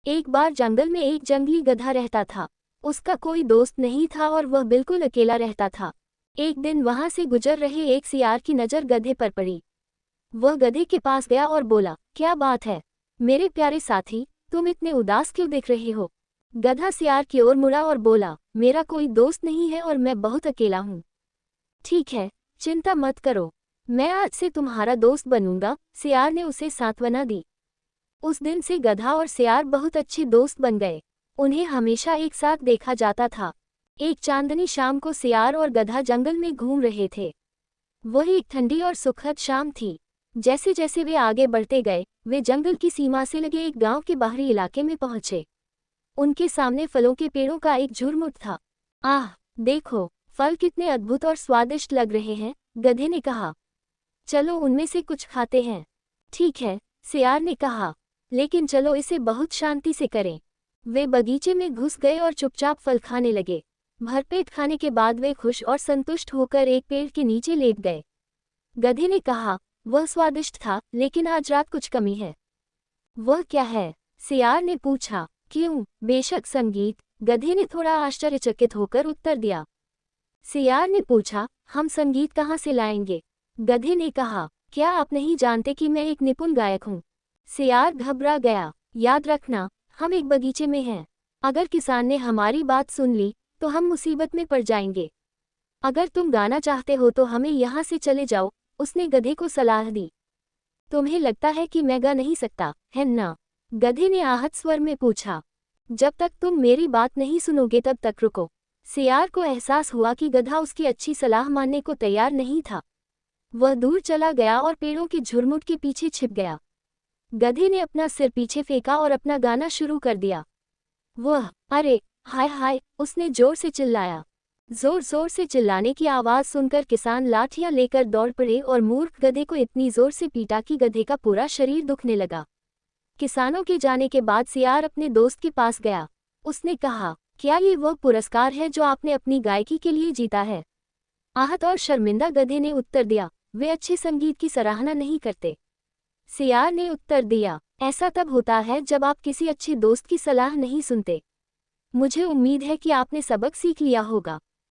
एक बार जंगल में एक जंगली गधा रहता था। उसका कोई दोस्त नहीं था और वह बिल्कुल अकेला रहता था। एक दिन वहां से गुजर रहे एक सियार की नज़र गधे पर पड़ी। वह गधे के पास गया और बोला, क्या बात है मेरे प्यारे साथी, तुम इतने उदास क्यों दिख रहे हो? गधा सियार की ओर मुड़ा और बोला, मेरा कोई दोस्त नहीं है और मैं बहुत अकेला हूँ। ठीक है, चिंता मत करो, मैं आज से तुम्हारा दोस्त बनूंगा, सियार ने उसे सांत्वना दी। उस दिन से गधा और सियार बहुत अच्छे दोस्त बन गए। उन्हें हमेशा एक साथ देखा जाता था। एक चांदनी शाम को सियार और गधा जंगल में घूम रहे थे। वह एक ठंडी और सुखद शाम थी। जैसे जैसे वे आगे बढ़ते गए, वे जंगल की सीमा से लगे एक गांव के बाहरी इलाके में पहुंचे। उनके सामने फलों के पेड़ों का एक झुरमुट था। आह, देखो, फल कितने अद्भुत और स्वादिष्ट लग रहे हैं, गधे ने कहा। चलो उनमें से कुछ खाते हैं। ठीक है, सियार ने कहा, लेकिन चलो इसे बहुत शांति से करें। वे बगीचे में घुस गए और चुपचाप फल खाने लगे। भरपेट खाने के बाद वे खुश और संतुष्ट होकर एक पेड़ के नीचे लेट गए। गधे ने कहा, वह स्वादिष्ट था, लेकिन आज रात कुछ कमी है। वह क्या है? सियार ने पूछा। क्यों, बेशक संगीत, गधे ने थोड़ा आश्चर्यचकित होकर उत्तर दिया। सियार ने पूछा, हम संगीत कहाँ से लाएंगे? गधे ने कहा, क्या आप नहीं जानते कि मैं एक निपुण गायक हूँ? सियार घबरा गया। याद रखना, हम एक बगीचे में हैं। अगर किसान ने हमारी बात सुन ली तो हम मुसीबत में पड़ जाएंगे। अगर तुम गाना चाहते हो तो हमें यहाँ से चले जाओ, उसने गधे को सलाह दी। तुम्हें लगता है कि मैं गा नहीं सकता, है ना? गधे ने आहत स्वर में पूछा। जब तक तुम मेरी बात नहीं सुनोगे तब तक रुको। सियार को एहसास हुआ कि गधा उसकी अच्छी सलाह मानने को तैयार नहीं था। वह दूर चला गया और पेड़ों के झुरमुट के पीछे छिप गया। गधे ने अपना सिर पीछे फेंका और अपना गाना शुरू कर दिया। वह, अरे हाय हाय, उसने जोर से चिल्लाया। जोर जोर से चिल्लाने की आवाज़ सुनकर किसान लाठियां लेकर दौड़ पड़े और मूर्ख गधे को इतनी जोर से पीटा कि गधे का पूरा शरीर दुखने लगा। किसानों के जाने के बाद सियार अपने दोस्त के पास गया। उसने कहा, क्या ये वह पुरस्कार है जो आपने अपनी गायकी के लिए जीता है? आहत और शर्मिंदा गधे ने उत्तर दिया, वे अच्छे संगीत की सराहना नहीं करते। सियार ने उत्तर दिया, ऐसा तब होता है जब आप किसी अच्छे दोस्त की सलाह नहीं सुनते। मुझे उम्मीद है कि आपने सबक सीख लिया होगा।